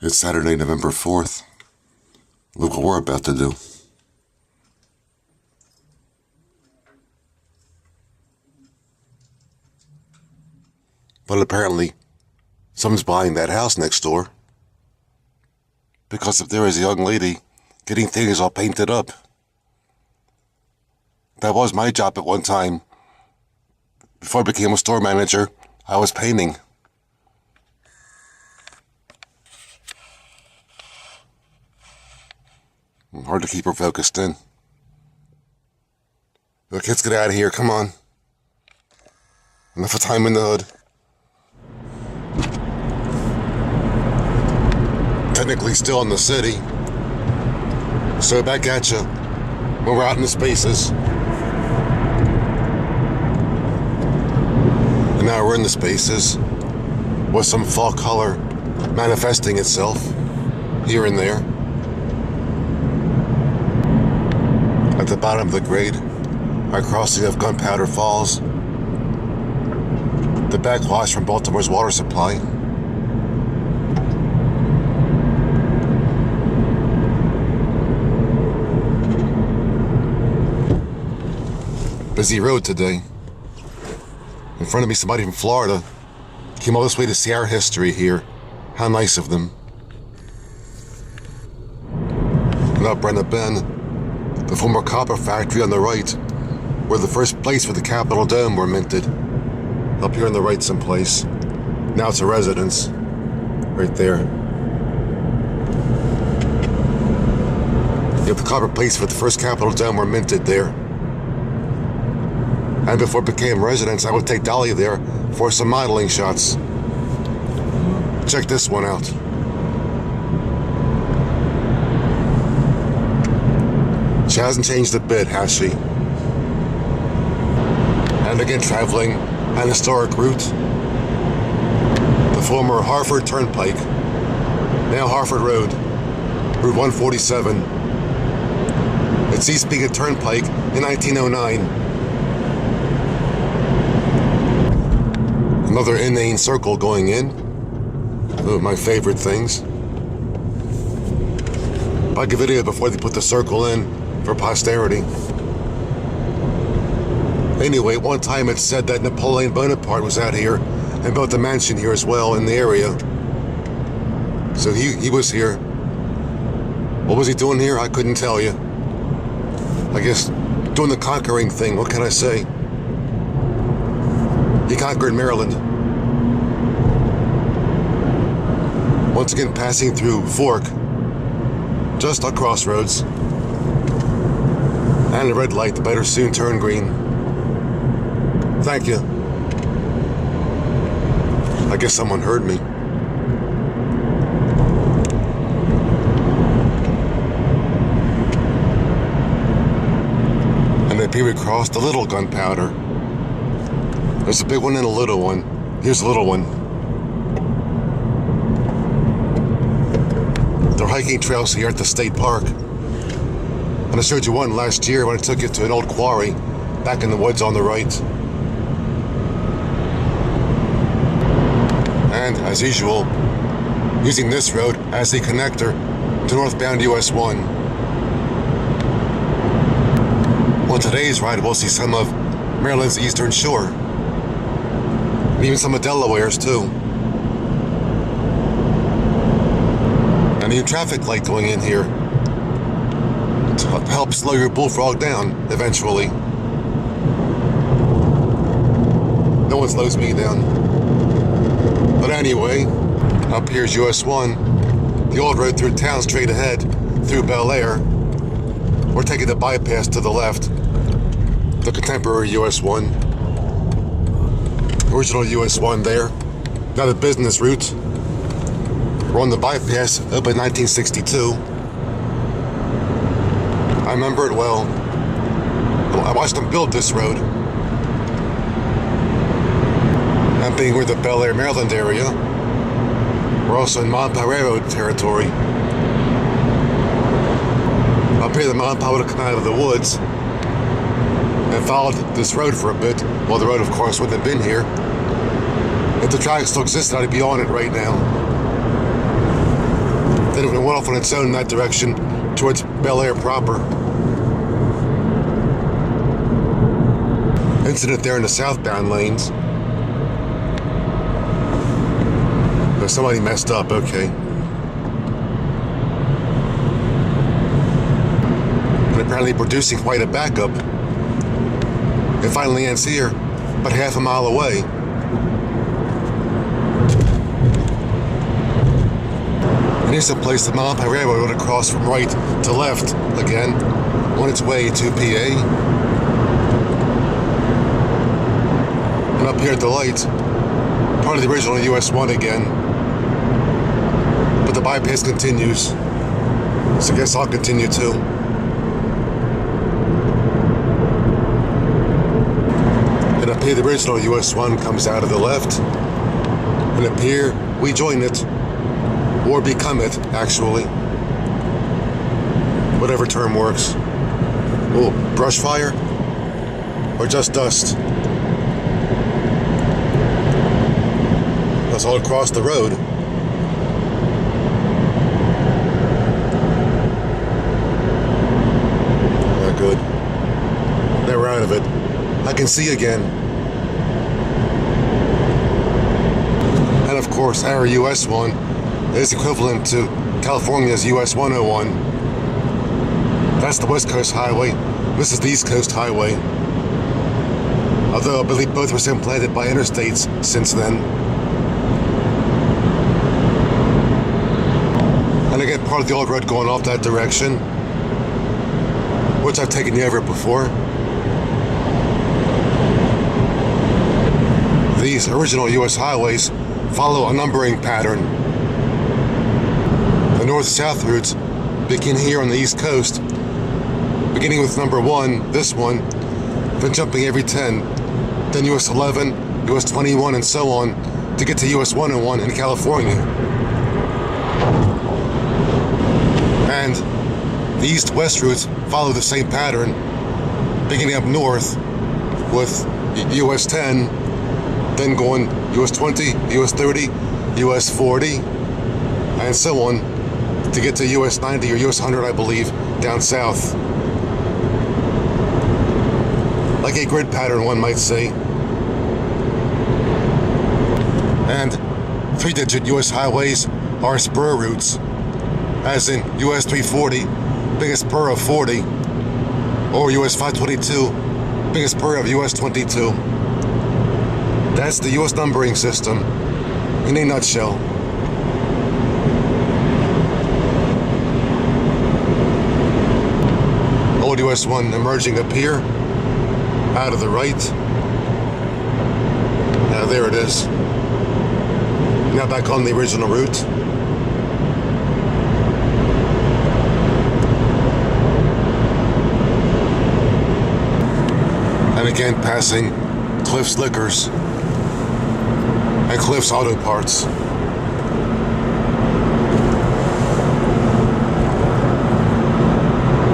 It's Saturday, November 4th. Look what we're about to do. But apparently, someone's buying that house next door. Because if there is a young lady getting things all painted up. That was my job at one time. Before I became a store manager, I was painting. Hard to keep her focused in. Look, let's get out of here, come on. Enough of time in the hood. Technically still in the city. So back at you when we're out in the spaces. And now we're in the spaces with some fall color manifesting itself here and there. At the bottom of the grade, our crossing of Gunpowder Falls, the backwash from Baltimore's water supply. Busy road today. In front of me, somebody from Florida came all this way to see our history here. How nice of them. And up Brenna Bend, the former copper factory on the right, where the first place for the Capitol Dome were minted. Up here on the right someplace. Now it's a residence. Right there. You have the copper plates for the first Capitol Dome were minted there. And before it became residence, I would take Dolly there for some modeling shots. Check this one out. She hasn't changed a bit, has she? And again, traveling an historic route. The former Harford Turnpike, now Harford Road, Route 147. It ceased being a turnpike in 1909. Another inane circle going in. One of my favorite things. Like a video before they put the circle in for posterity. Anyway, one time it said that Napoleon Bonaparte was out here and built a mansion here as well in the area. So he was here. What was he doing here? I couldn't tell you. I guess doing the conquering thing, what can I say? He conquered Maryland. Once again passing through Fork, just a crossroads. And a red light that better soon turn green. Thank you. I guess someone heard me. And up here we crossed the little Gunpowder. There's a big one and a little one. Here's the little one. There are hiking trails here at the state park. And I showed you one last year when I took you to an old quarry back in the woods on the right. And, as usual, using this road as the connector to northbound US 1. On today's ride, we'll see some of Maryland's eastern shore. And even some of Delaware's, too. And a new traffic light going in here to help slow your bullfrog down, eventually. No one slows me down. But anyway, up here's US 1, the old road through town straight ahead, through Bel Air. We're taking the bypass to the left, the contemporary US 1. Original US 1 there, now the business route. We're on the bypass up in 1962. I remember it well. I watched them build this road. And being we're the Bel Air, Maryland area, we're also in Monpau Railroad territory. Up here, the Monpau would have come out of the woods and followed this road for a bit. Well, the road, of course, wouldn't have been here. If the track still existed, I'd be on it right now. then it went off on its own in that direction towards Bel Air proper. Incident there in the southbound lanes. Oh, somebody messed up, okay. And apparently producing quite a backup. It finally ends here, about half a mile away. And here's a place the Millington Railroad would cross from right to left again on its way to PA. And up here at the light, part of the original US 1 again. But the bypass continues, so I guess I'll continue too. And up here the original US 1 comes out of the left, and up here we join it, or become it, actually. Whatever term works. Oh, brush fire? Or just dust? That's all across the road. Yeah, good. Now we're out of it. I can see again. And of course, our US 1 is equivalent to California's US 101. That's the West Coast Highway. This is the East Coast Highway. Although I believe both were supplanted by interstates since then. And I get part of the old road going off that direction, which I've taken you over before. These original US highways follow a numbering pattern. The north-south routes begin here on the East Coast, beginning with number 1, this one, then jumping every 10, then US 11, US 21, and so on, to get to US 101 in California. And the east-west routes follow the same pattern, beginning up north with US 10, then going US 20, US 30, US 40, and so on, to get to US 90 or US 100, I believe, down south. Like a grid pattern, one might say. And 3-digit US highways are spur routes, as in US 340, biggest spur of 40, or US 522, biggest spur of US 22. That's the US numbering system in a nutshell. Old US 1 emerging up here, out of the right. Now there it is. Now back on the original route. And again passing Cliff's Liquors and Cliff's Auto Parts.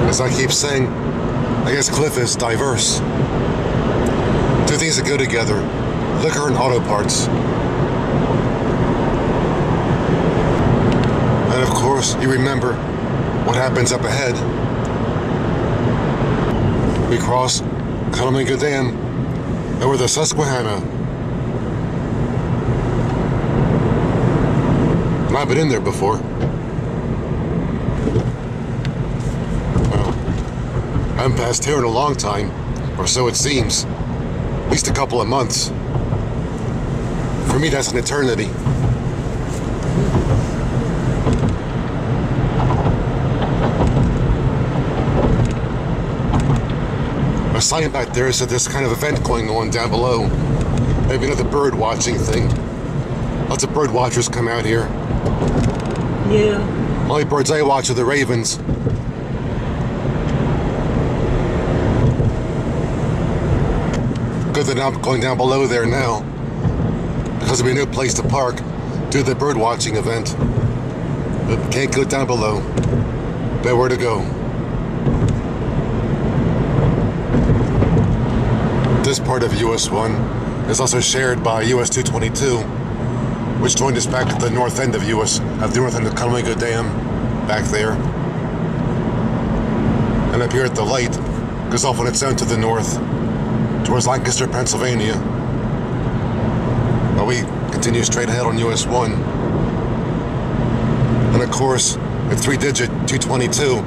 As I keep saying, I guess Cliff is diverse. Two things that go together, liquor and auto parts. And of course, you remember what happens up ahead. We cross Columbia Dam over the Susquehanna. And I've been in there before. Well, I haven't passed here in a long time, or so it seems. At least a couple of months. For me, that's an eternity. A sign back there said there's kind of event going on down below. Maybe another bird watching thing. Lots of bird watchers come out here. Yeah. Only birds I watch are the ravens. Good that I'm going down below there now, because there'll be no place to park due to the bird watching event. But can't go down below. Nowhere to go. This part of US 1 is also shared by US 222, which joined us back at the north end of the north end of Columbia Dam. back there. And up here at the light, goes off on its own to the north, towards Lancaster, Pennsylvania. While we continue straight ahead on US 1. And of course, at 3-digit 222,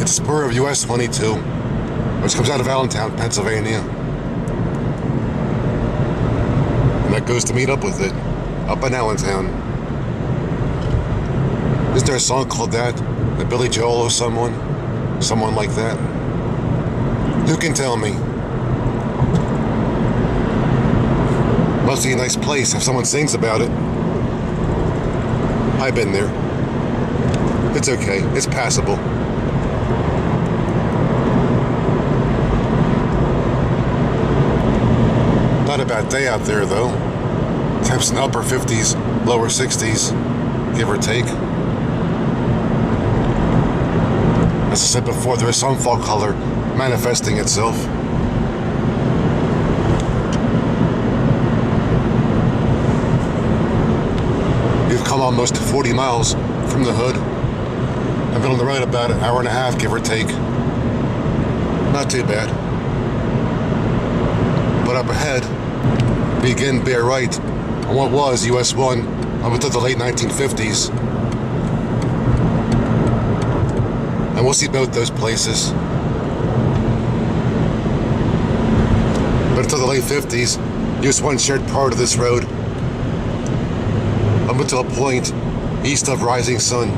it's a spur of US 22, which comes out of Allentown, Pennsylvania. And that goes to meet up with it, up in Allentown. Isn't there a song called that? By Billy Joel or someone like that? Who can tell me? Must be a nice place if someone sings about it. I've been there. It's okay. It's passable. Not a bad day out there, though. Temps in the upper 50s, lower 60s, give or take. As I said before, there is some fall color manifesting itself. We've come almost 40 miles from the hood. I've been on the road about an hour and a half, give or take. Not too bad. But up ahead, we again bear right on what was US 1 up until the late 1950s. And we'll see both those places. But until the late 50s, US 1 shared part of this road up until a point east of Rising Sun,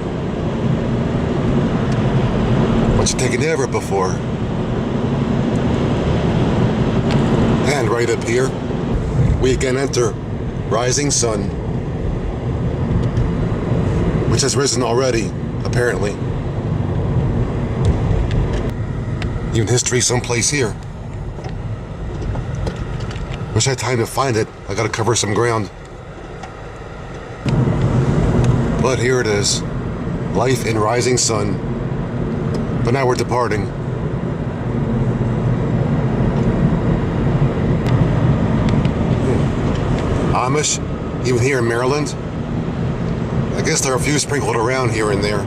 which had taken over before. And right up here, we again enter Rising Sun, which has risen already, apparently. Even history someplace here. Wish I had time to find it. I gotta cover some ground. But here it is. Life in Rising Sun. But now we're departing. Amish, even here in Maryland. I guess there are a few sprinkled around here and there.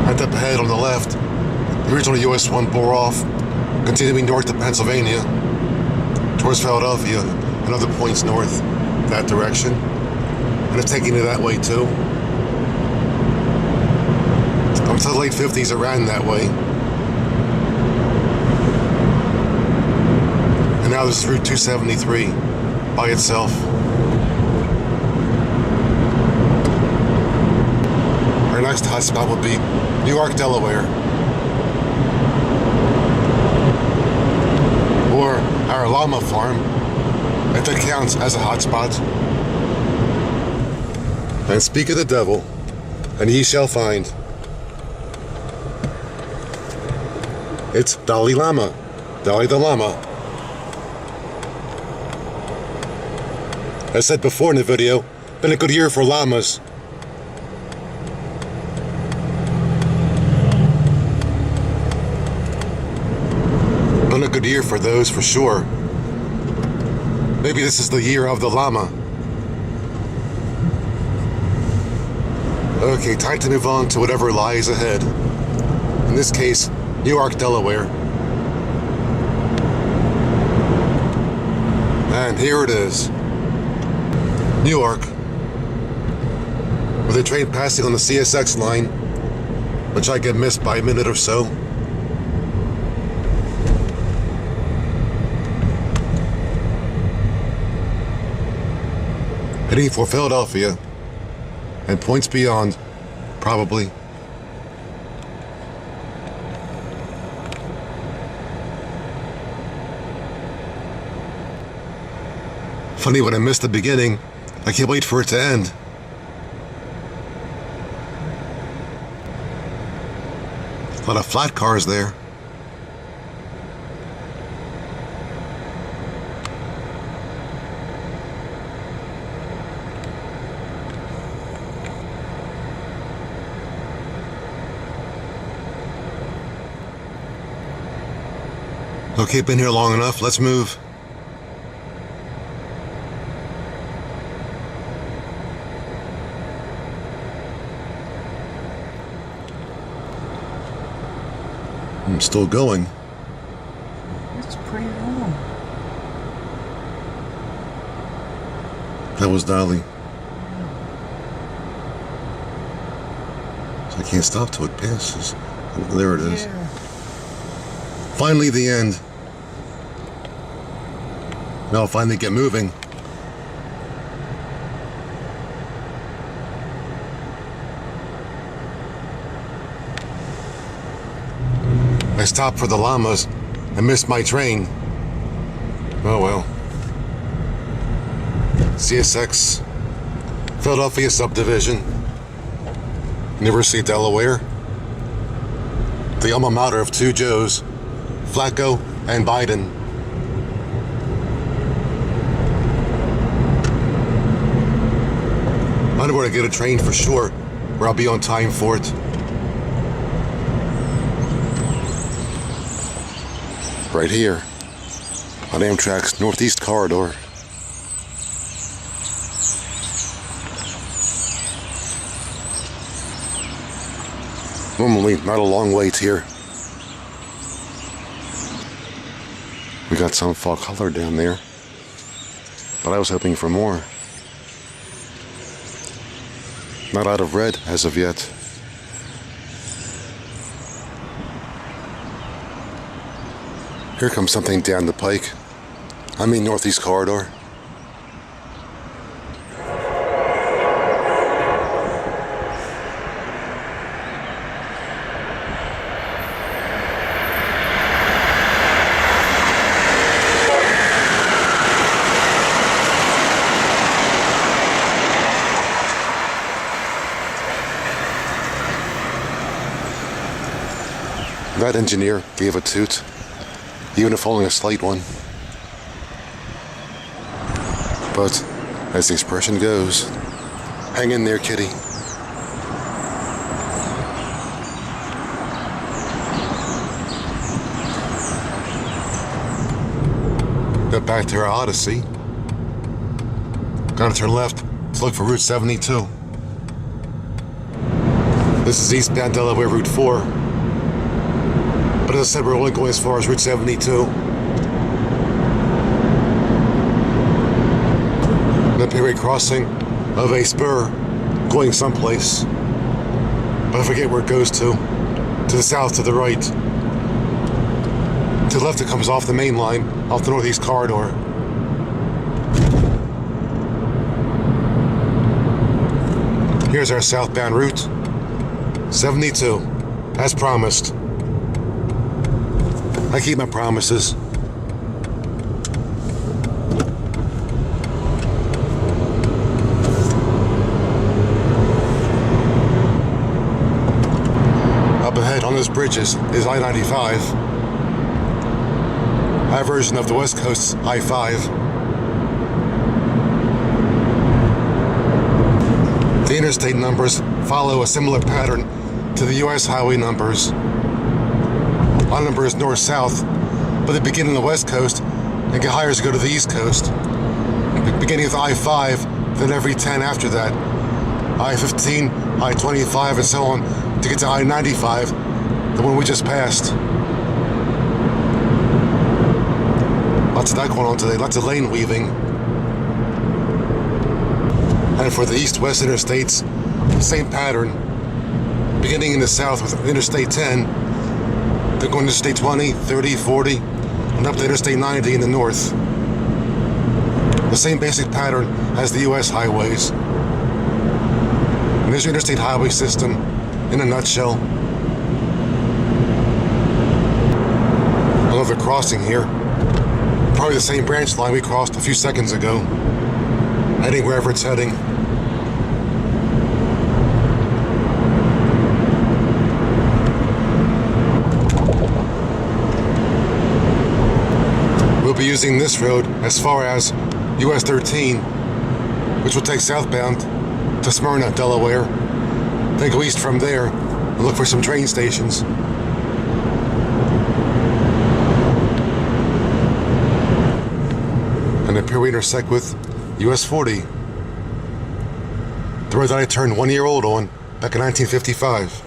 Right up ahead on the left, the original US 1 bore off, continuing north to Pennsylvania, towards Philadelphia and other points north, that direction. And it's taking it that way too. Until the late 50s it ran that way. And now this is Route 273 by itself. Our next hotspot will be Newark, Delaware. Or our llama farm, if that counts as a hotspot. And speak of the devil, and ye shall find. It's Dalai Lama, Dalai the Lama. As said before in the video, been a good year for llamas. Been a good year for those, for sure. Maybe this is the year of the llama. Okay, time to move on to whatever lies ahead. In this case, Newark, Delaware. And here it is. Newark. With a train passing on the CSX line, which I get missed by a minute or so. Heading for Philadelphia. And points beyond, probably. Funny, when I missed the beginning, I can't wait for it to end. A lot of flat cars there. Okay, been here long enough, let's move. I'm still going. It's pretty long. That was Dolly. So I can't stop till it passes. Oh, there it is. Yeah. Finally, the end. Now I'll finally get moving. I stopped for the llamas and missed my train. Oh well. CSX, Philadelphia subdivision, University of Delaware, the alma mater of two Joes, Flacco and Biden. I know where to get a train for sure, where I'll be on time for it. Right here, on Amtrak's Northeast Corridor. Normally, not a long wait here. We got some fall color down there, but I was hoping for more. Not out of red as of yet. Here comes something down the pike. I mean Northeast Corridor. That engineer gave a toot, even if only a slight one. But, as the expression goes, hang in there, kitty. Got back to our Odyssey. Gotta turn left to look for Route 72. This is eastbound Delaware Route 4. But as I said, we're only going as far as Route 72. The period crossing of a spur going someplace. But I forget where it goes to. To the south, to the right. To the left, it comes off the main line, off the Northeast Corridor. Here's our southbound route. 72, as promised. I keep my promises. Up ahead on those bridges is I-95. Our version of the West Coast's I-5. The interstate numbers follow a similar pattern to the U.S. highway numbers. Our number is north-south, but they begin on the west coast and get higher as you go to the east coast. Beginning with I-5, then every 10 after that. I-15, I-25, and so on to get to I-95, the one we just passed. Lots of that going on today, lots of lane weaving. And for the east-west interstates, same pattern. Beginning in the south with Interstate 10, they're going to Interstate 20, 30, 40, and up to Interstate 90 in the north. The same basic pattern as the U.S. highways. And there's your interstate highway system in a nutshell. Another crossing here. Probably the same branch line we crossed a few seconds ago. Heading wherever it's heading. We'll be using this road as far as US 13, which will take southbound to Severna, Delaware. Then go east from there and look for some train stations. And up here we intersect with US 40, the road that I turned 1 year old on back in 1955.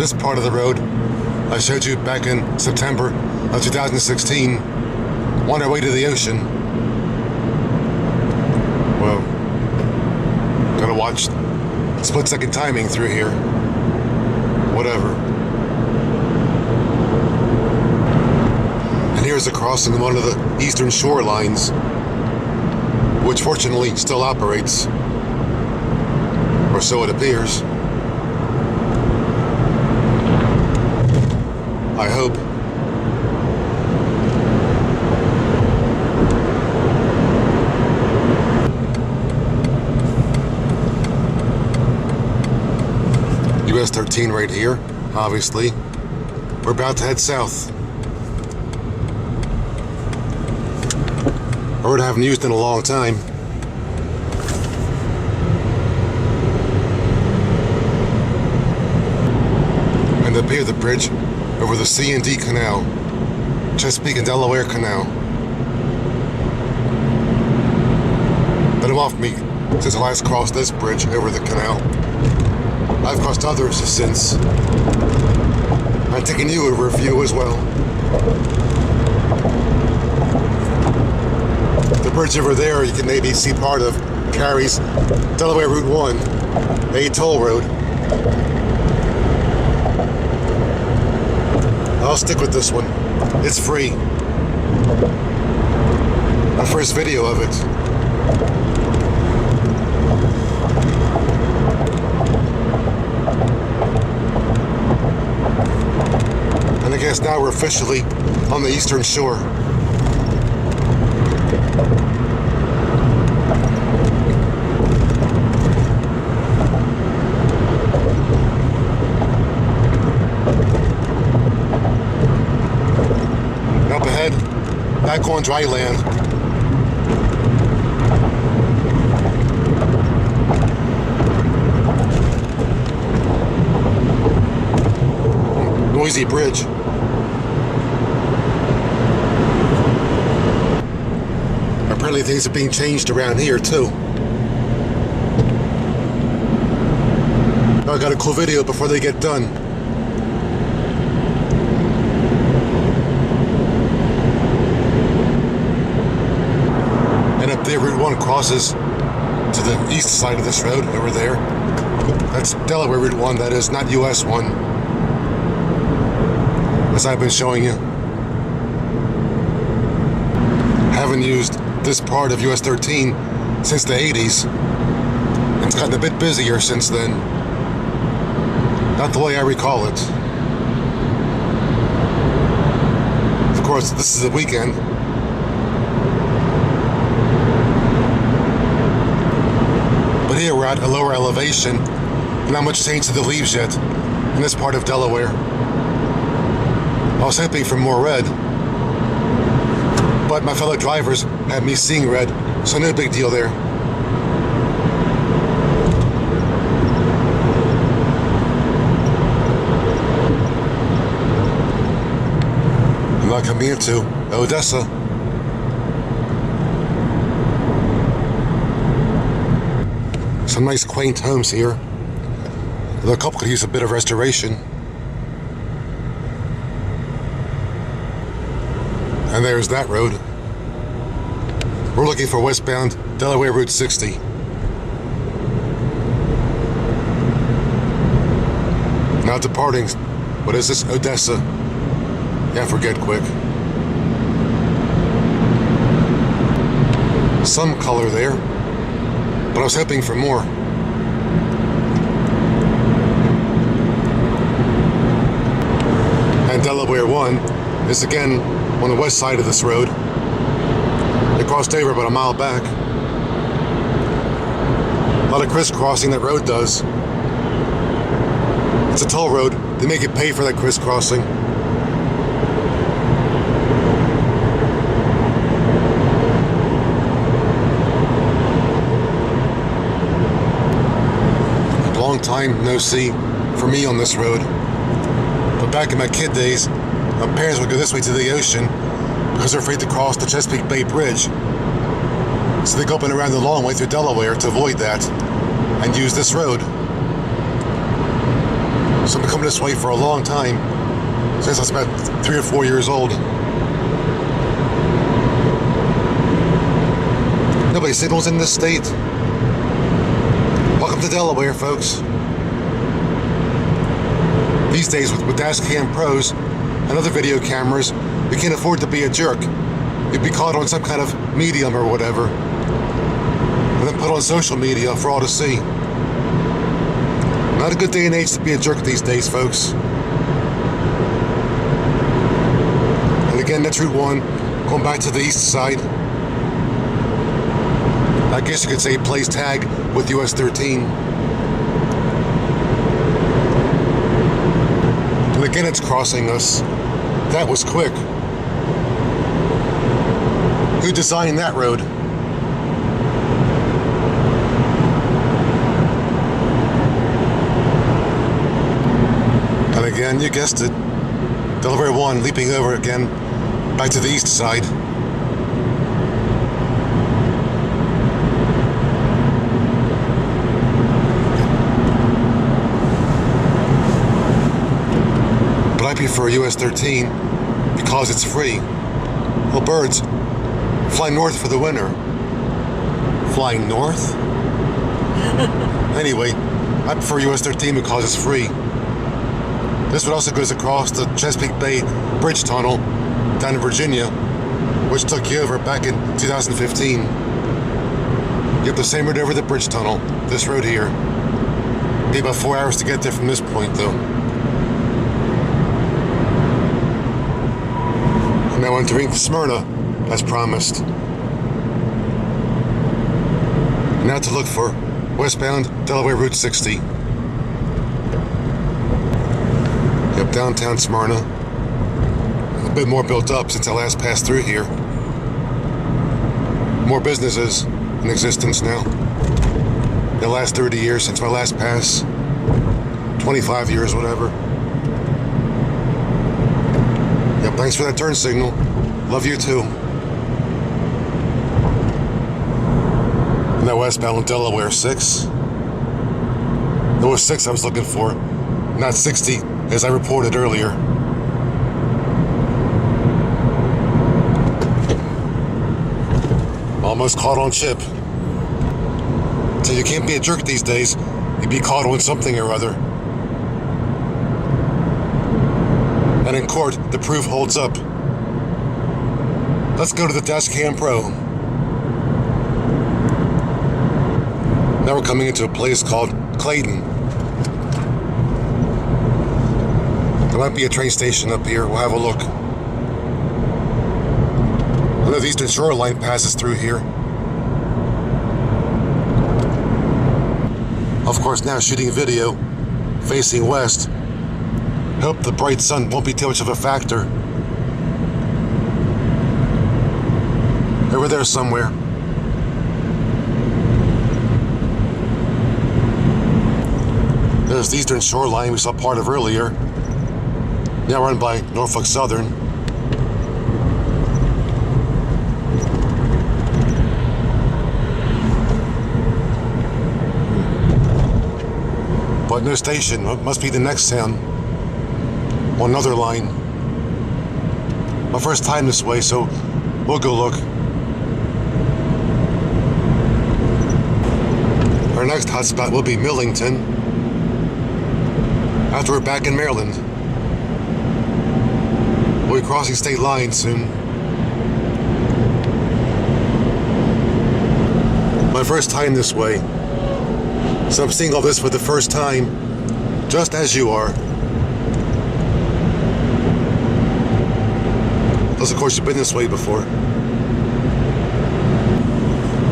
this part of the road I showed you back in September of 2016 on our way to the ocean. Well, gotta watch split-second timing through here. Whatever. And here's a crossing of one of the eastern shore lines, which fortunately still operates. Or so it appears. I hope. US 13 right here, obviously. We're about to head south. A road I haven't used in a long time. And up here, the bridge over the C&D Canal, Chesapeake and Delaware Canal. Been a while for me since I last crossed this bridge over the canal. I've crossed others since. I'm taking you over a few as well. The bridge over there you can maybe see part of carries Delaware Route 1, a toll road. I'll stick with this one. It's free. My first video of it. And I guess now we're officially on the eastern shore. And up ahead, back on dry land. Noisy bridge. Apparently things are being changed around here too. I got a cool video before they get done. And up there, Route 1 crosses to the east side of this road over there. That's Delaware Route 1, that is, not US 1. As I've been showing you. Haven't used this part of US 13 since the 80s. It's gotten a bit busier since then. Not the way I recall it. Of course, this is a weekend. But here we're at a lower elevation. Not much change to the leaves yet in this part of Delaware. I was hoping for more red, but my fellow drivers had me seeing red, so no big deal there. I'm not coming into Odessa. Some nice quaint homes here. Although a couple could use a bit of restoration. And there's that road. We're looking for westbound Delaware Route 60. Now departing, what is this? Odessa. Yeah, forget quick. Some color there, but I was hoping for more. And Delaware 1 is again on the west side of this road. It crossed over about a mile back. A lot of crisscrossing that road does. It's a toll road. They make you pay for that crisscrossing. Long time no see for me on this road. But back in my kid days, my parents would go this way to the ocean because they're afraid to cross the Chesapeake Bay Bridge. So they go up and around the long way through Delaware to avoid that and use this road. So I've been coming this way for a long time, since I was about 3 or 4 years old. Nobody signals in this state. Welcome to Delaware, folks. These days, with dash cam pros and other video cameras, you can't afford to be a jerk. You'd be caught on some kind of medium or whatever, and then put on social media for all to see. Not a good day and age to be a jerk these days, folks. And again, that's Route 1, going back to the east side. I guess you could say it plays tag with US 13. And again, it's crossing us. That was quick. Who designed that road? And again, you guessed it. Delaware 1 leaping over again, back to the east side. But I prefer US 13 because it's free. Well, birds fly north for the winter. Flying north? Anyway, I prefer US 13 because it's free. This one also goes across the Chesapeake Bay Bridge-Tunnel down in Virginia, which took you over back in 2015. You have the same road over the Bridge-Tunnel, this road here. Be about 4 hours to get there from this point, though. I'm now entering Smyrna, as promised. Now to look for westbound Delaware Route 60. Yep, downtown Smyrna. A bit more built up since I last passed through here. More businesses in existence now. The last 30 years since my last pass. 25 years, whatever. Yep, thanks for that turn signal. Love you too. Now westbound Delaware 6. It was 6 I was looking for, not 60 as I reported earlier. Almost caught on chip. So you can't be a jerk these days. You'd be caught on something or other. And in court, the proof holds up. Let's go to the dash cam pro. Now we're coming into a place called Clayton. There might be a train station up here. We'll have a look. I know the Eastern Shoreline passes through here. Of course, now shooting video facing west. Hope the bright sun won't be too much of a factor. Over there somewhere. There's the Eastern Shoreline we saw part of earlier. Now run by Norfolk Southern. But no station. Must be the next town. On another line. My first time this way, so we'll go look. Our next hotspot will be Millington. After we're back in Maryland. We'll be crossing state lines soon. My first time this way. So I'm seeing all this for the first time, just as you are. Unless, of course, you've been this way before.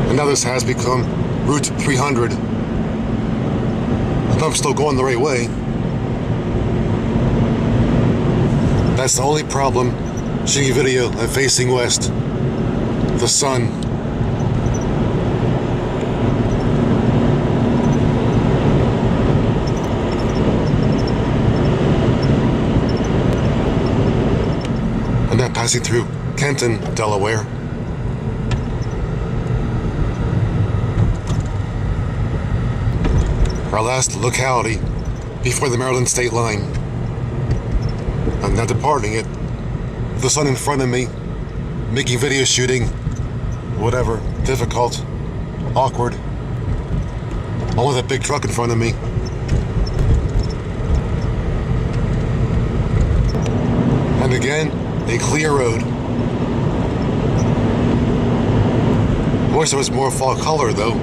And now this has become Route 300. And I'm still going the right way. That's the only problem. Shooting video and facing west. The sun. And now passing through Kenton, Delaware. Our last locality before the Maryland state line. I'm now departing it. The sun in front of me, making video shooting, whatever, difficult, awkward. All with that big truck in front of me. And again, a clear road. I wish there was more fall color though,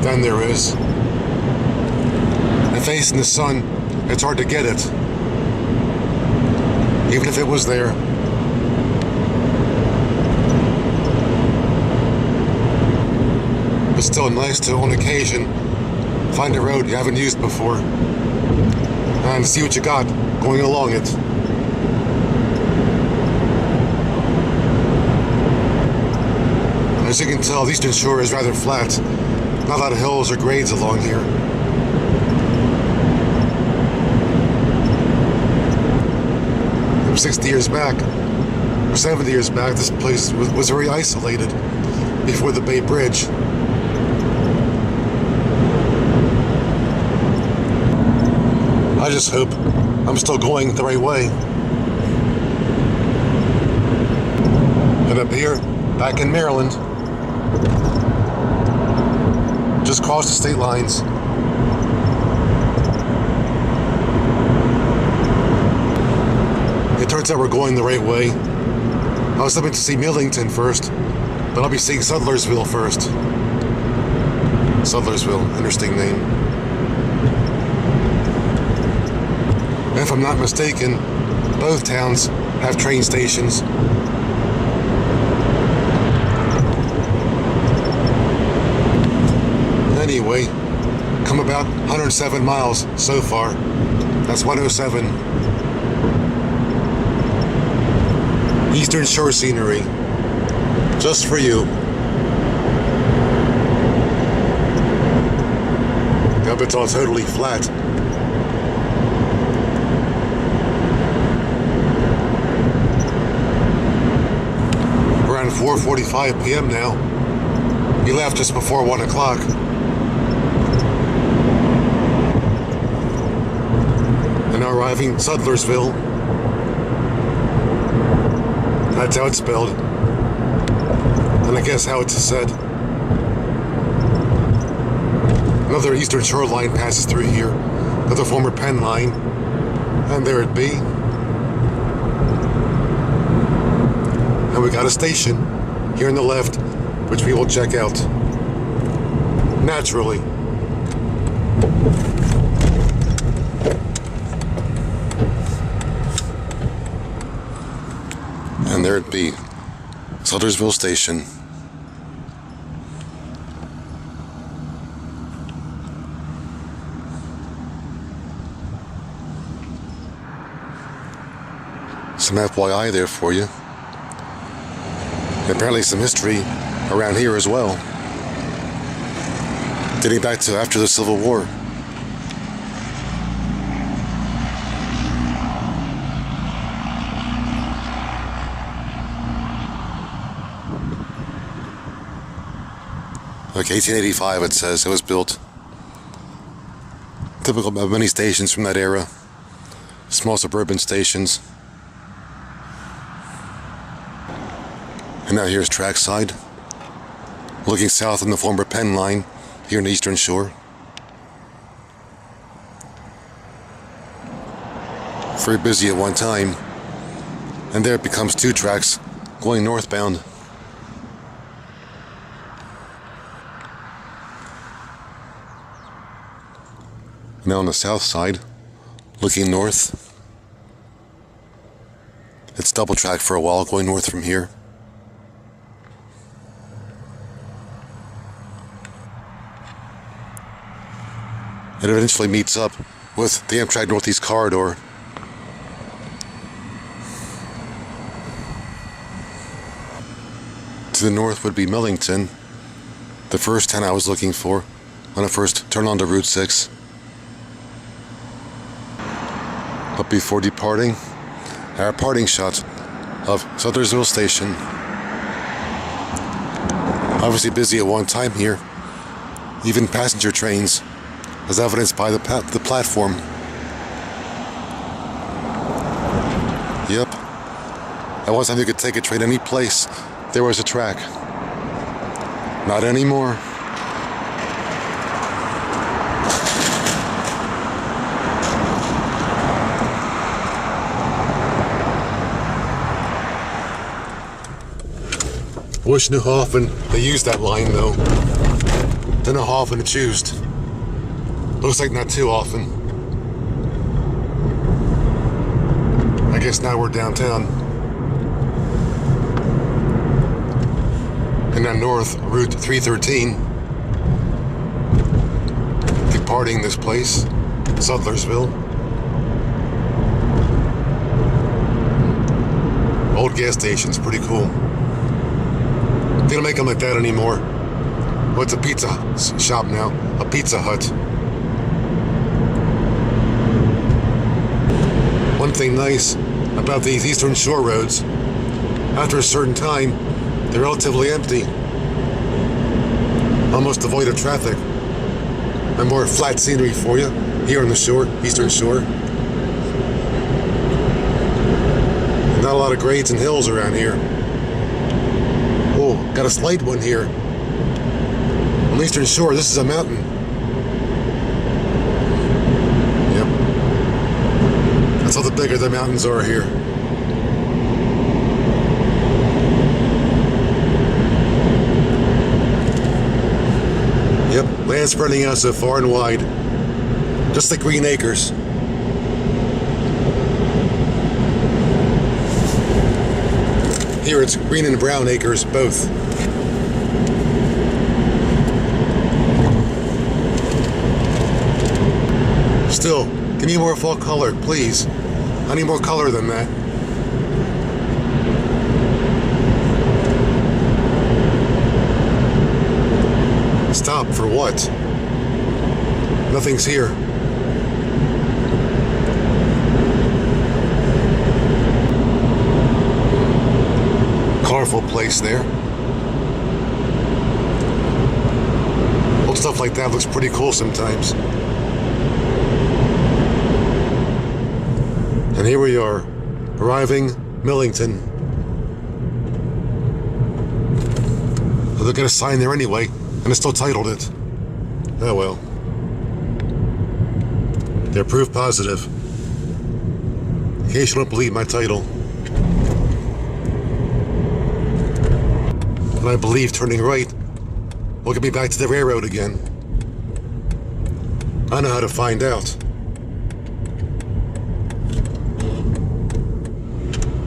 than there is. And facing the sun, it's hard to get it. Even if it was there. But still nice to, on occasion, find a road you haven't used before and see what you got going along it. As you can tell, the eastern shore is rather flat. Not a lot of hills or grades along here. From 60 years back, or 70 years back, this place was very isolated before the Bay Bridge. I just hope I'm still going the right way. And up here, back in Maryland, just crossed the state lines. It turns out we're going the right way. I was hoping to see Millington first, but I'll be seeing Sudlersville first. Sudlersville, interesting name. If I'm not mistaken, both towns have train stations. Anyway, come about 107 miles so far. That's 107. Eastern Shore scenery, just for you. Up it's all totally flat. Around 4:45 p.m. now. We left just before 1 o'clock. And now arriving Sudlersville. That's how it's spelled. And I guess how it's said. Another Eastern Shore line passes through here. Another former Penn line. And there it be. And we got a station here on the left, which we will check out. Naturally. And there it be, Sudlersville Station. Some FYI there for you. And apparently some history around here as well. Dating back to after the Civil War. Like 1885 it says it was built. Typical of many stations from that era. Small suburban stations. And now here's trackside. Looking south on the former Penn line here in the Eastern Shore. Very busy at one time. And there it becomes two tracks going northbound. Now on the south side, looking north. It's double track for a while going north from here. It eventually meets up with the Amtrak Northeast Corridor. To the north would be Millington, the first town I was looking for when I first turned onto Route 6. But before departing, our parting shot of Sudlersville Station. Obviously busy at one time here, even passenger trains, as evidenced by the platform. Yep. At one time you could take a train any place there was a track. Not anymore. I wish New Often they used that line though. Don't know how often it's used. Looks like not too often. I guess now we're downtown. And then north, Route 313. Departing this place, Sudlersville. Old gas station's pretty cool. They don't make them like that anymore. Well, it's a pizza shop now, a Pizza Hut. One thing nice about these Eastern Shore roads, after a certain time, they're relatively empty. Almost devoid of traffic. And more flat scenery for you here on the shore, Eastern Shore. Not a lot of grades and hills around here. Oh, got a slight one here. On the Eastern Shore, this is a mountain. Yep. That's how the bigger the mountains are here. Yep, land spreading out so far and wide. Just like Green Acres. Here it's green and brown acres, both. Still, give me more fall color, please. I need more color than that. Stop for what? Nothing's here. Colorful place there. Old stuff like that looks pretty cool sometimes. And here we are, arriving Millington. Well, they'll get a sign there anyway, and it's still titled it. Oh well. They're proof positive. In case you don't believe my title. And I believe turning right will get me back to the railroad again. I know how to find out.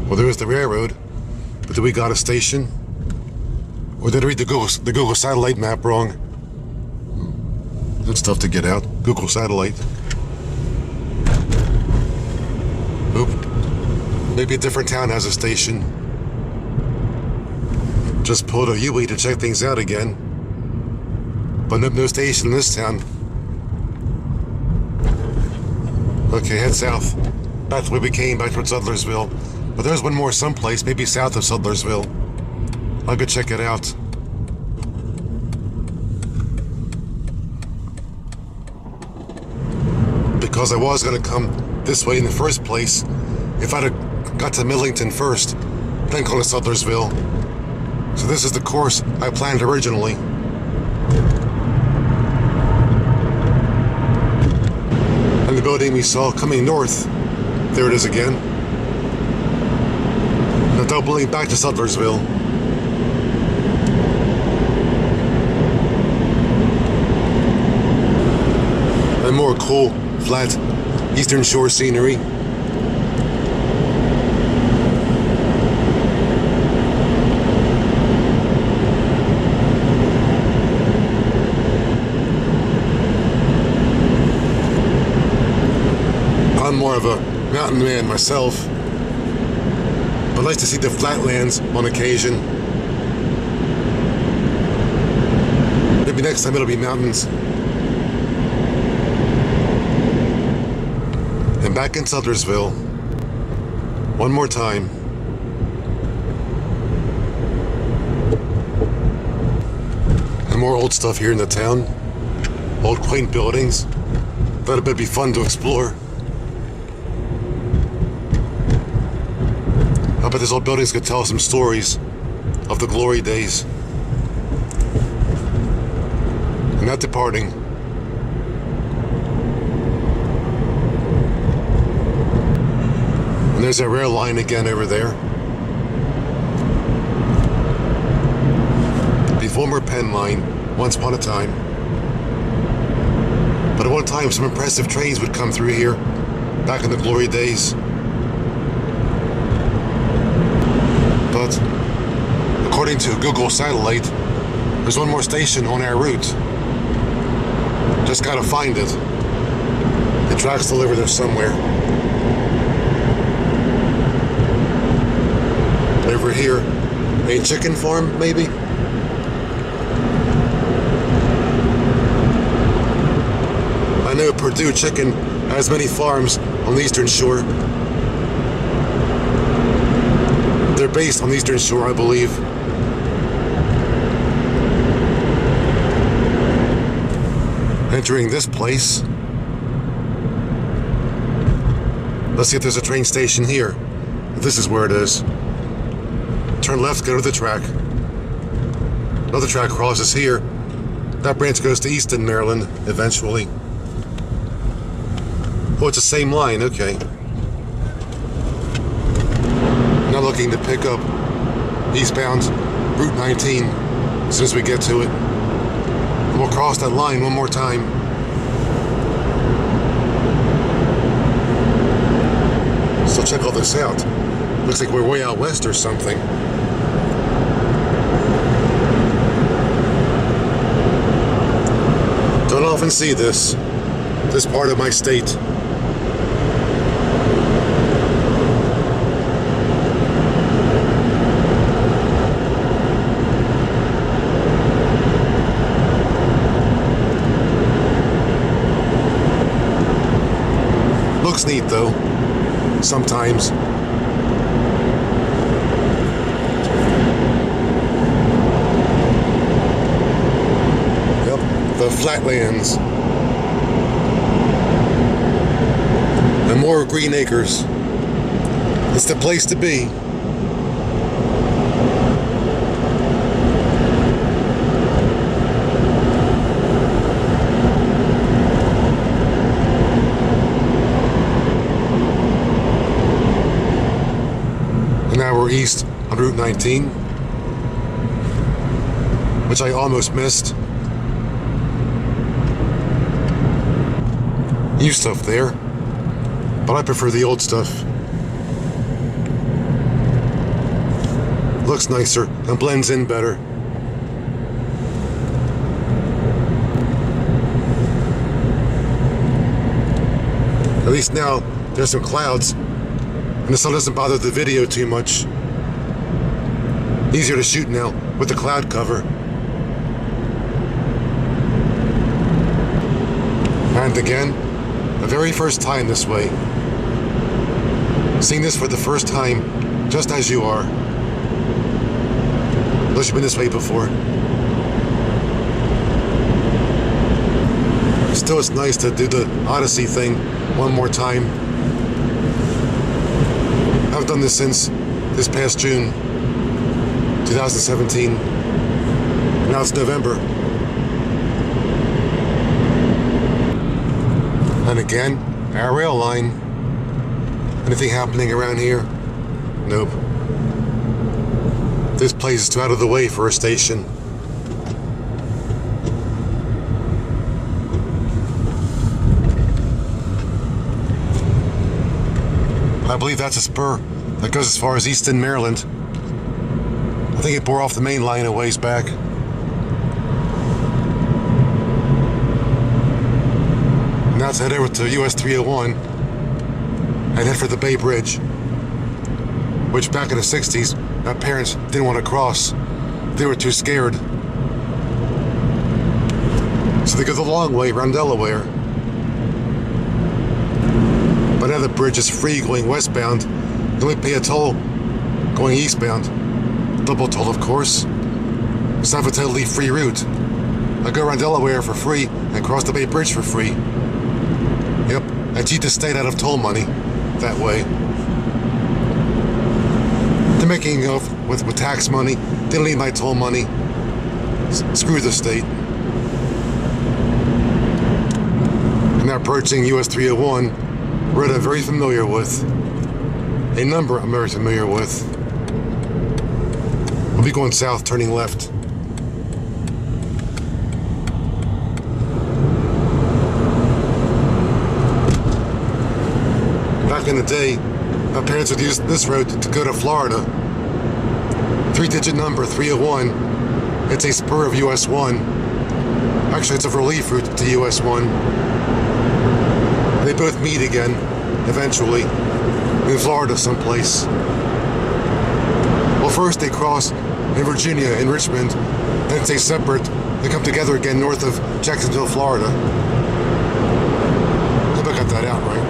Well, there's the railroad, but do we got a station? Or did I read the Google satellite map wrong? That's tough to get out. Google satellite. Oop. Maybe a different town has a station. Just pulled a U-way to check things out again. But no station in this town. Okay, head south. Back the way we came, back towards Sudlersville. But there's one more someplace, maybe south of Sudlersville. I'll go check it out. Because I was going to come this way in the first place, if I'd have got to Millington first, then go to Sudlersville. So this is the course I planned originally. And the building we saw coming north, there it is again. Now doubling back to Sudlersville. And more cool, flat, Eastern Shore scenery. I'm more of a mountain man myself, but nice to see the flatlands on occasion. Maybe next time it'll be mountains. And back in Sudlersville, one more time. And more old stuff here in the town. Old quaint buildings. Thought it'd be fun to explore. bet this old building's could tell some stories of the glory days. And not departing. And there's that rail line again over there. The former Penn line, once upon a time. But at one time, some impressive trains would come through here, back in the glory days. But according to Google Satellite, there's one more station on our route. Just gotta find it. The track's still over there somewhere. Over here, a chicken farm, maybe? I know Purdue Chicken has many farms on the Eastern Shore. They're based on the Eastern Shore, I believe. Entering this place. Let's see if there's a train station here. This is where it is. Turn left, go to the track. Another track crosses here. That branch goes to Easton, Maryland, eventually. Oh, it's the same line, okay. Now looking to pick up eastbound Route 19 as soon as we get to it. And we'll cross that line one more time. So check all this out. Looks like we're way out west or something. Don't often see this part of my state. Looks neat though, sometimes. The flatlands and more green acres. It's the place to be. And now we're east on Route 19, which I almost missed. New stuff there, but I prefer the old stuff. Looks nicer and blends in better. At least now there's some clouds and the sun doesn't bother the video too much. Easier to shoot now with the cloud cover. And again, the very first time this way. Seeing this for the first time, just as you are. Unless you've been this way before. Still, it's nice to do the Odyssey thing one more time. I've done this since this past June 2017. Now it's November. And again, our rail line. Anything happening around here? Nope. This place is too out of the way for a station. I believe that's a spur that goes as far as Easton, Maryland. I think it bore off the main line a ways back. Now let's head over to US 301 and head for the Bay Bridge, which back in the 60s, my parents didn't want to cross. They were too scared. So they go the long way around Delaware. But now the bridge is free going westbound. You only pay a toll going eastbound. Double toll, of course. It's not a totally free route. I go around Delaware for free and cross the Bay Bridge for free. Yep, I cheat the state out of toll money that way. They're making off with tax money. They don't need my toll money. Screw the state. And now approaching US 301, road I'm very familiar with. A number I'm very familiar with. We'll be going south, turning left. Back in the day, my parents would use this road to go to Florida. 3-digit number, 301. It's a spur of US 1. Actually, it's a relief route to US 1. They both meet again, eventually, in Florida someplace. Well, first they cross in Virginia, in Richmond, then stay separate. They come together again north of Jacksonville, Florida. Hope I got that out right.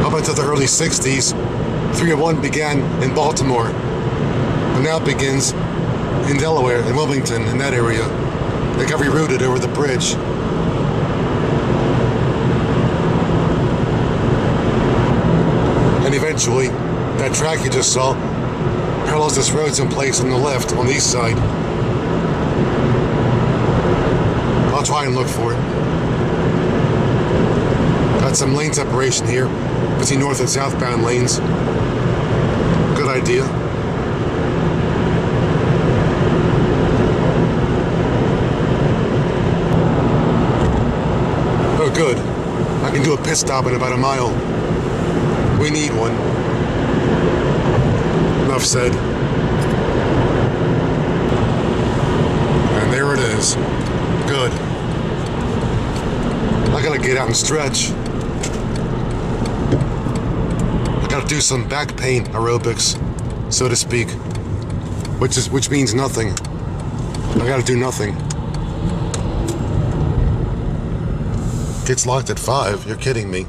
Up until the early 60s, 301 began in Baltimore, but now it begins in Delaware, in Wilmington, in that area. They got rerouted over the bridge. And eventually, that track you just saw parallels this road someplace on the left, on the east side. I'll try and look for it. Got some lane separation here between north and southbound lanes. Good idea. Oh, good. I can do a pit stop in about a mile. We need one. Enough said. And there it is. Good. I gotta get out and stretch. I gotta do some back pain aerobics, so to speak. Which means nothing. I gotta do nothing. Gets locked at 5. You're kidding me.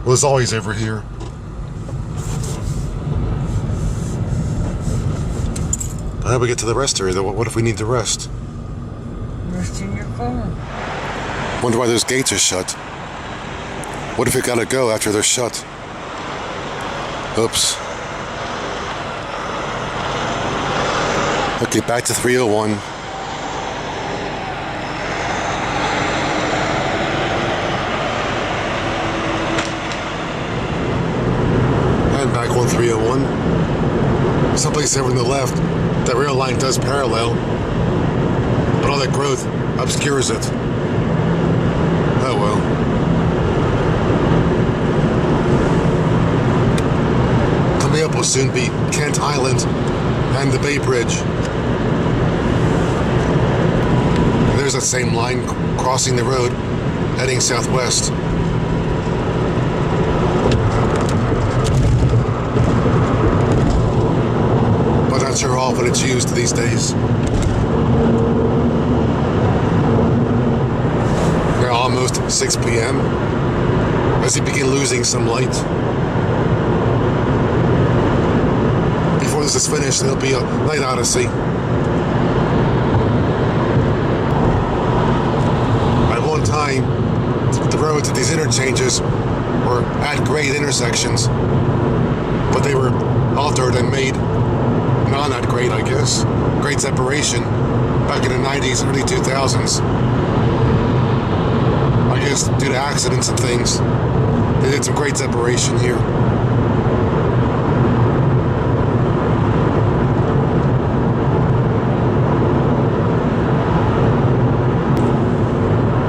Well, it's always over here. But how do we get to the rest area, though? What if we need to rest? Rest in your car. Wonder why those gates are shut. What if we gotta go after they're shut? Oops. Okay, back to 301. Back on 301. Someplace over on the left, that rail line does parallel, but all that growth obscures it. Oh well. Coming up will soon be Kent Island and the Bay Bridge. There's that same line crossing the road, heading southwest. Not sure how often it's used these days. Now almost 6 p.m. as you begin losing some light. Before this is finished, there'll be a night odyssey. At one time, the roads at these interchanges were at grade intersections, but they were altered and made not great, I guess. Great separation back in the 90s, early 2000s. I guess due to accidents and things, they did some great separation here.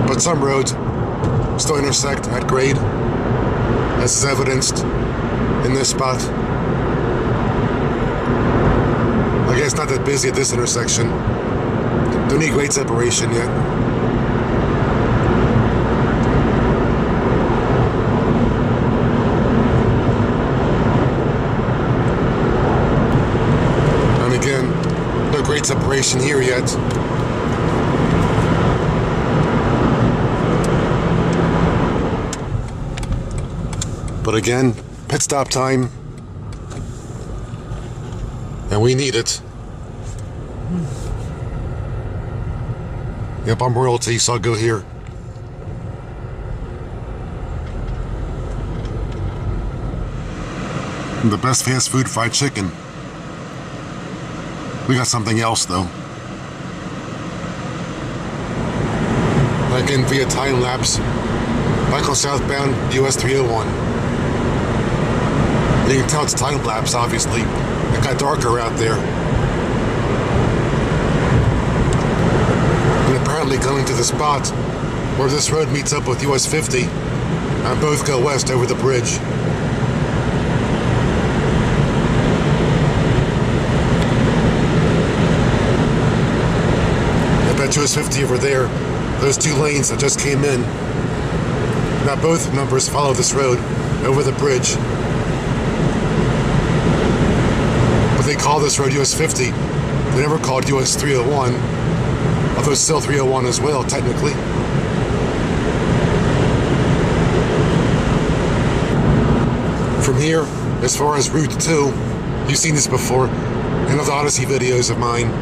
But some roads still intersect at grade, as is evidenced in this spot. I guess not that busy at this intersection. Don't need great separation yet. And again, no great separation here yet. But again, pit stop time. And we need it. Yep, I'm royalty, so I'll go here. And the best fast food fried chicken. We got something else though. Again via time lapse, back on southbound US 301. You can tell it's time lapse, obviously. It got darker out there. And apparently coming to the spot where this road meets up with US 50 and both go west over the bridge. I bet US 50 over there, those two lanes that just came in. Now both numbers follow this road over the bridge. But they call this road US 50. They never called US 301, although it's still 301 as well, technically. From here, as far as Route 2, you've seen this before in other Odyssey videos of mine.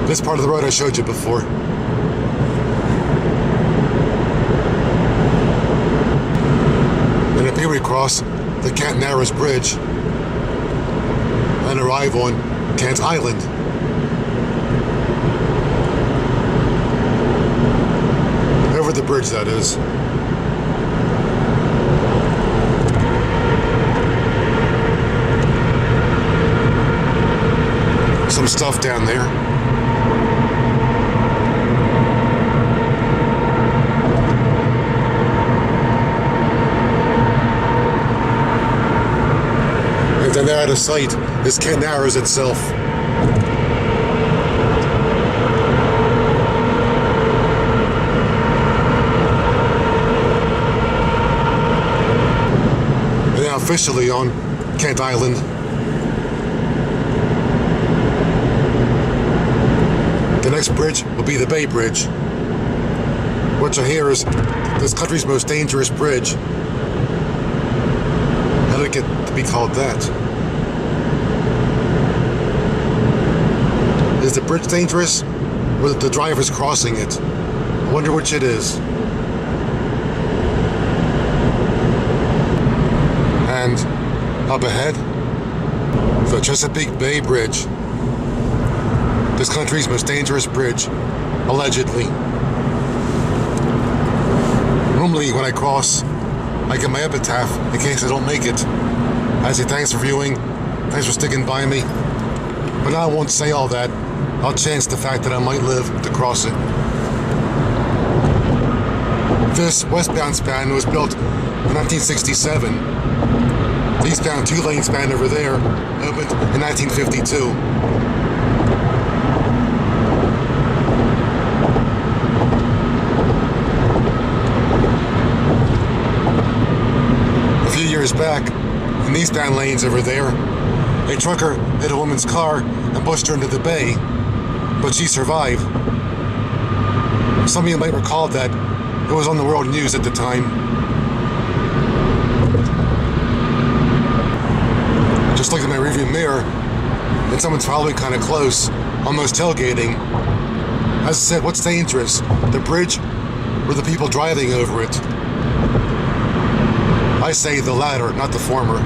This part of the road I showed you before. And up here we cross the Kent Narrows Bridge and arrive on Kent Island. Over the bridge, that is. Some stuff down there. And then there out of sight is Kent Narrows itself. And now officially on Kent Island. The next bridge will be the Bay Bridge, which I hear is this country's most dangerous bridge. How did it get to be called that? Is the bridge dangerous, or the drivers crossing it? I wonder which it is. And up ahead, the Chesapeake Bay Bridge. This country's most dangerous bridge, allegedly. Normally when I cross, I get my epitaph in case I don't make it. I say thanks for viewing, thanks for sticking by me. But now I won't say all that. I'll chance the fact that I might live to cross it. This westbound span was built in 1967. The eastbound two-lane span over there opened in 1952. Years back, in these down lanes over there, a trucker hit a woman's car and pushed her into the bay, but she survived. Some of you might recall that it was on the world news at the time. Just looked at my rearview mirror, and someone's following kind of close, almost tailgating. As I said, what's dangerous, the bridge or the people driving over it? I say the latter, not the former.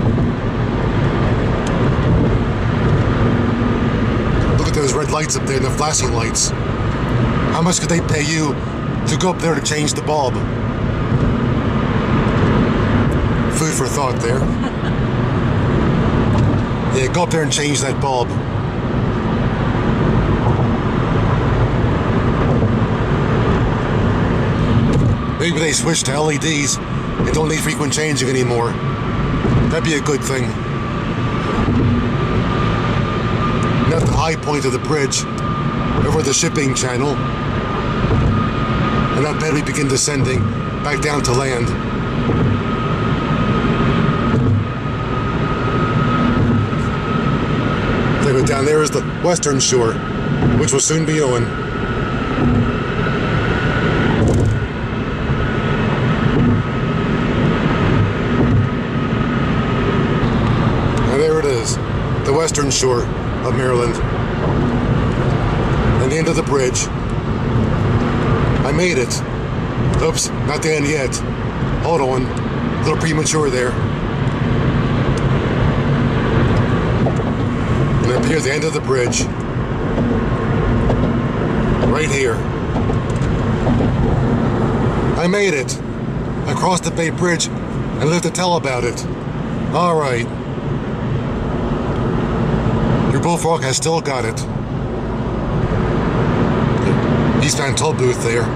Look at those red lights up there and the flashing lights. How much could they pay you to go up there to change the bulb? Food for thought there. Yeah, go up there and change that bulb. Maybe they switched to LEDs and don't need frequent changing anymore. That'd be a good thing. Now at the high point of the bridge, over the shipping channel, and up ahead we begin descending back down to land. There we go, down there is the western shore, which will soon be on. The western shore of Maryland. And the end of the bridge. I made it. Oops, not the end yet. Hold on. A little premature there. near the end of the bridge. Right here. I made it. I crossed the Bay Bridge and lived to tell about it. All right. Your bullfrog has still got it. Eastbound toll booth there,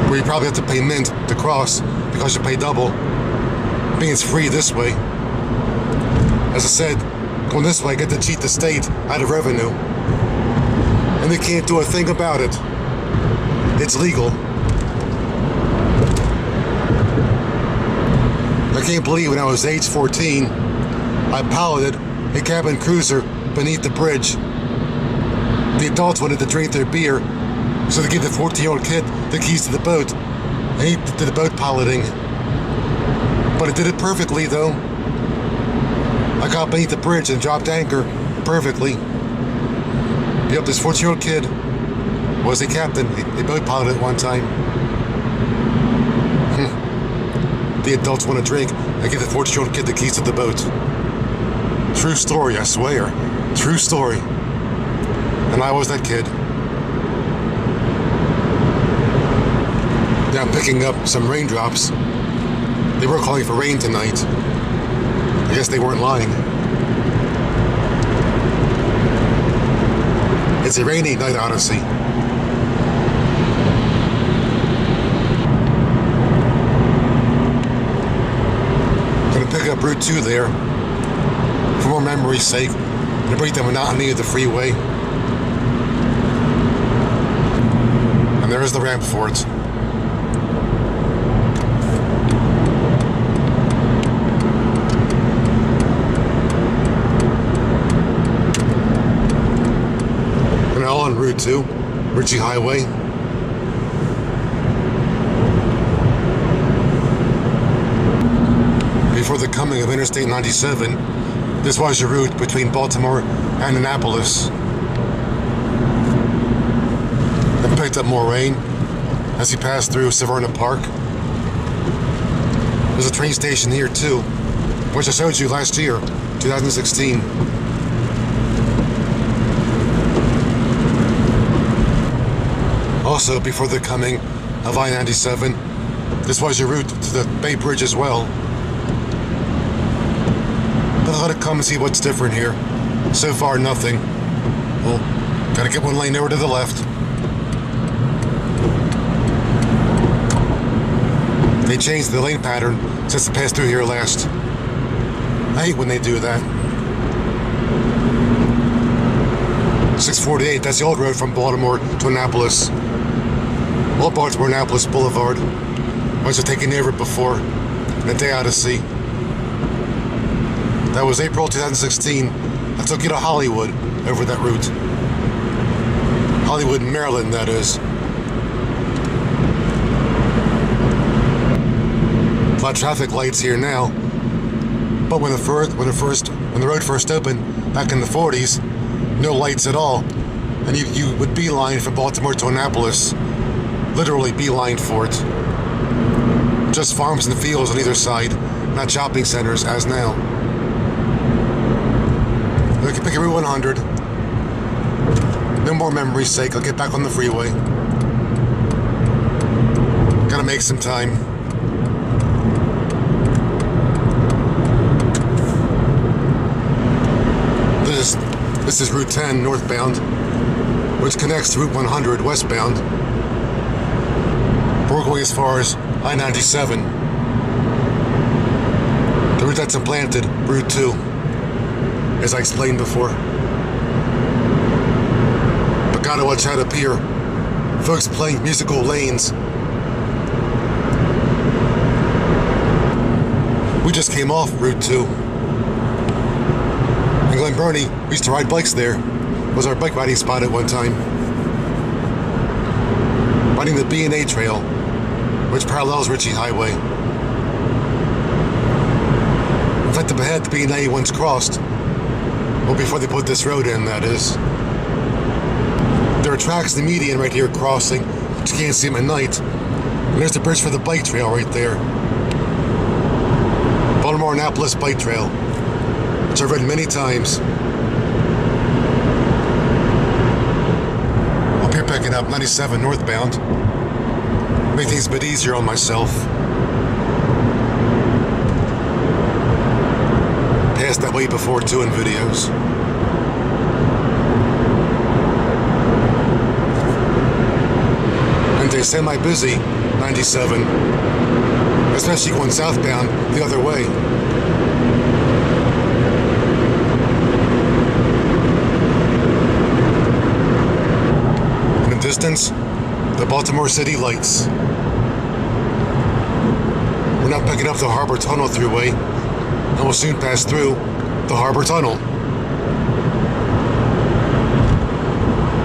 where you probably have to pay mint to cross because you pay double. I think it's free this way. As I said, going this way, I get to cheat the state out of revenue. And they can't do a thing about it. It's legal. I can't believe when I was age 14, I piloted a cabin cruiser beneath the bridge. The adults wanted to drink their beer, so they gave the 14-year-old kid the keys to the boat, and he did the boat piloting. But it did it perfectly, though. I got beneath the bridge and dropped anchor perfectly. Yep, this 14-year-old kid was a captain, a boat pilot at one time. The adults want to drink, I give the 14-year-old kid the keys to the boat. True story, I swear. True story. And I was that kid. Now I'm picking up some raindrops. They were calling for rain tonight. I guess they weren't lying. It's a rainy night, Odyssey. Gonna pick up Route 2 there. For more memory's sake, to break the monotony of the freeway. And there is the ramp for it. And all on Route 2, Ritchie Highway. Before the coming of Interstate 97, this was your route between Baltimore and Annapolis. And picked up more rain as you passed through Severna Park. There's a train station here too, which I showed you last year, 2016. Also, before the coming of I-97, this was your route to the Bay Bridge as well. But I thought I'd come and see what's different here. So far, nothing. Well, gotta get one lane over to the left. They changed the lane pattern since I passed through here last. I hate when they do that. 648, that's the old road from Baltimore to Annapolis. Old Baltimore Annapolis Boulevard. I was taken over before in the day Odyssey. That was April 2016. I took you to Hollywood over that route. Hollywood, Maryland, that is. A lot of traffic lights here now. But when the road first opened back in the 40s, no lights at all. And you would beeline from Baltimore to Annapolis. Literally beeline for it. Just farms and fields on either side, not shopping centers as now. We can pick a Route 100. No more memory's sake, I'll get back on the freeway. Gotta make some time. This is Route 10 northbound, which connects to Route 100 westbound. We're going as far as I-97. The route that's supplanted, Route 2. As I explained before. But gotta watch out up here. Folks playing musical lanes. We just came off Route 2. In Glen Burnie, we used to ride bikes there. It was our bike riding spot at one time. Riding the B&A Trail, which parallels Ritchie Highway. In fact, up ahead, the B&A once crossed. Well, before they put this road in, that is. There are tracks in the median right here crossing, but you can't see them at night. And there's the bridge for the bike trail right there. Baltimore Annapolis Bike Trail, which I've ridden many times. picking up 97 northbound. Make things a bit easier on myself. Passed that way before too in videos. And they semi-busy 97, especially going southbound the other way. In the distance, the Baltimore City lights. We're now picking up the Harbor Tunnel Thruway, and will soon pass through the Harbor Tunnel.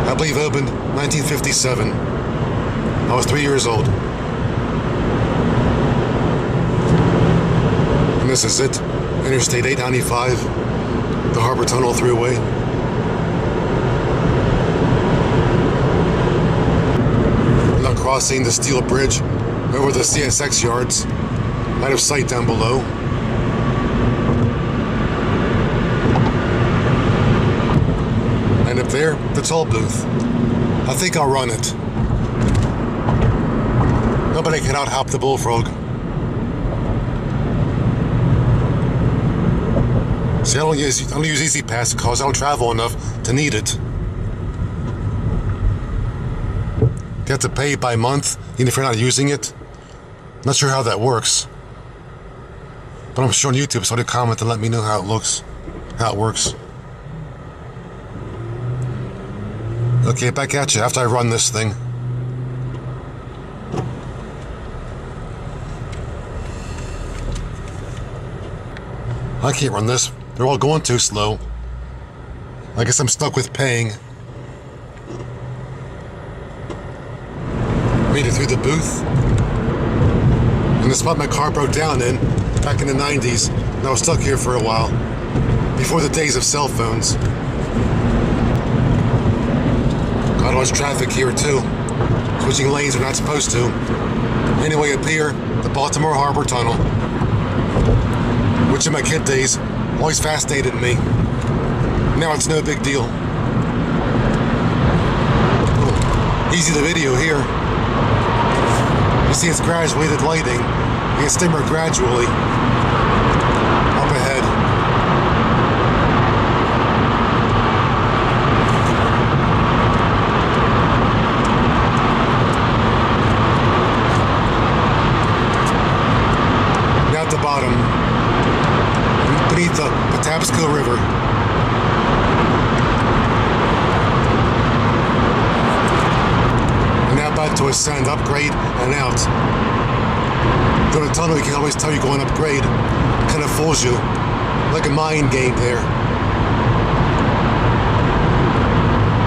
I believe opened 1957. I was 3 years old. And this is it, Interstate 895, the Harbor Tunnel Thruway. We're now crossing the steel bridge over the CSX yards, out of sight down below. And up there, the toll booth. I think I'll run it. Nobody can out-hop the bullfrog. See, I don't use Easy Pass because I don't travel enough to need it. You have to pay by month, even if you're not using it. Not sure how that works. But I'm sure on YouTube, so they comment and let me know how it looks, how it works. Okay, back at you after I run this thing. I can't run this. They're all going too slow. I guess I'm stuck with paying. Made it through the booth. And the spot my car broke down in, back in the 90s, and I was stuck here for a while. Before the days of cell phones. Got all this traffic here too. Switching lanes are not supposed to. Anyway, up here, the Baltimore Harbor Tunnel. Which in my kid days always fascinated me. Now it's no big deal. Easy to video here. You see it's graduated lighting. You can simmer gradually. Up ahead. Now at the bottom. Beneath the Patapsco River. And now about to ascend, upgrade, and out. Through the tunnel, you can always tell you're going upgrade. It kind of fools you. Like a mind game there.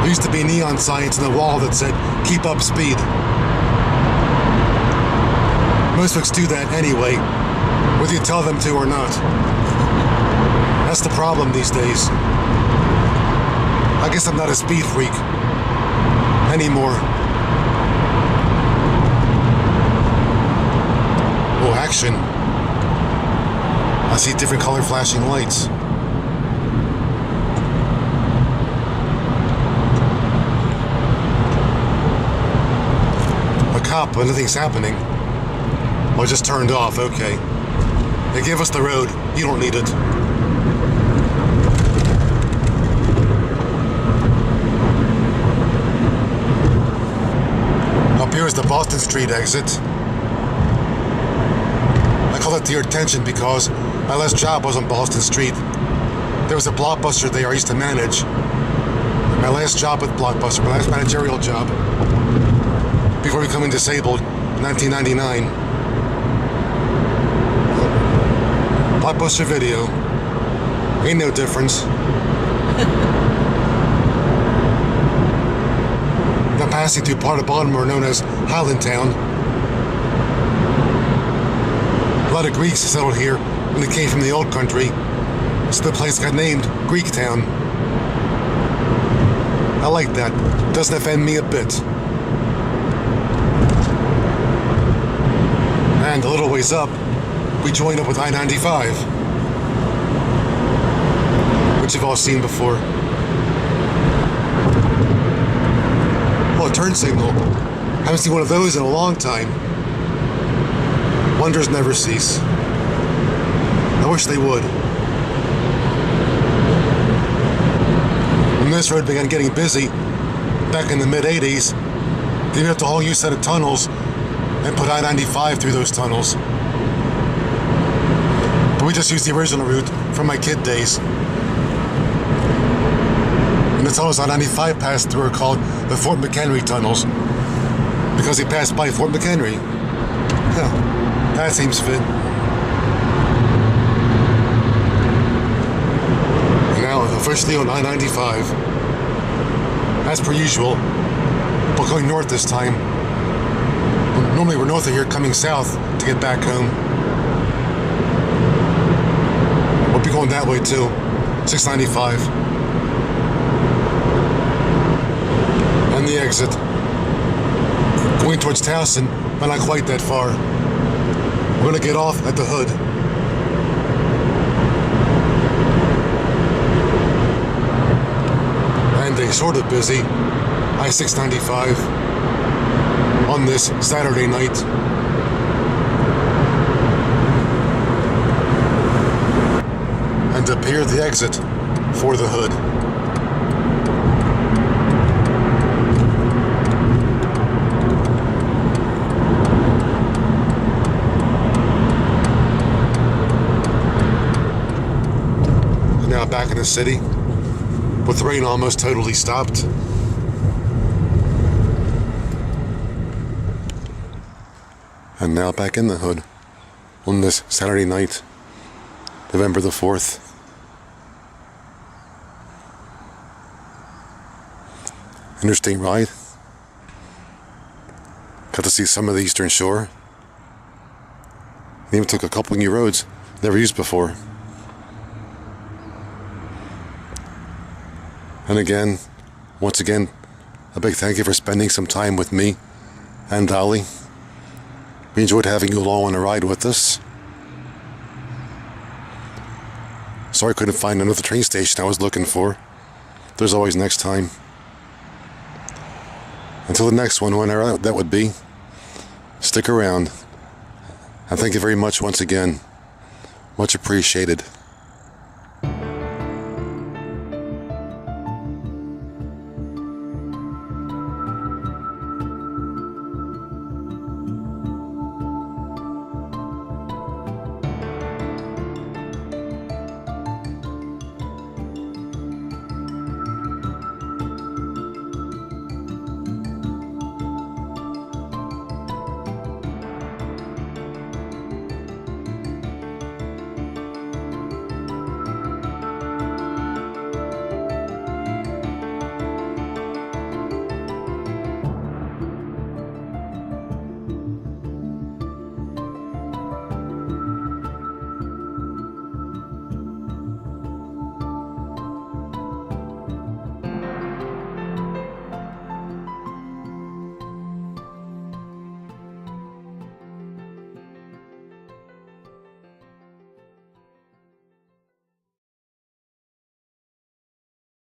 There used to be neon signs on the wall that said, keep up speed. Most folks do that anyway, whether you tell them to or not. That's the problem these days. I guess I'm not a speed freak anymore. Oh, action. I see different color flashing lights. A cop, but nothing's happening. Well, it just turned off, okay. They give us the road. You don't need it. Up here is the Boston Street exit. I call it to your attention because my last job was on Boston Street. There was a Blockbuster there I used to manage. My last job with Blockbuster, my last managerial job, before becoming disabled in 1999. Blockbuster Video. Ain't no difference. Now passing through part of Baltimore known as Highlandtown. A lot of Greeks settled here when they came from the old country, so the place got named Greektown. I like that. Doesn't offend me a bit. And a little ways up, we joined up with I-95, which you've all seen before. Well, turn signal. Haven't seen one of those in a long time. Wonders never cease. I wish they would. When this road began getting busy, back in the mid-80s, they built a whole new set of tunnels and put I-95 through those tunnels. But we just used the original route from my kid days. And the tunnels I-95 passed through are called the Fort McHenry tunnels, because they passed by Fort McHenry. Yeah, that seems fit. And now, officially on I-95. As per usual, but going north this time. Normally we're north of here coming south to get back home. We'll be going that way too, 695. And the exit. Going towards Towson, but not quite that far. We're going to get off at the Hood. And a sort of busy I-695 on this Saturday night. And up here the exit for the Hood. And now back in the city, with the rain almost totally stopped. And now back in the Hood on this Saturday night, November the 4th. Interesting ride. Got to see some of the Eastern Shore. Even took a couple new roads never used before. And again, once again, a big thank you for spending some time with me and Dolly. We enjoyed having you along on a ride with us. Sorry I couldn't find another train station I was looking for. There's always next time. Until the next one, whenever that would be, stick around. And thank you very much once again. Much appreciated.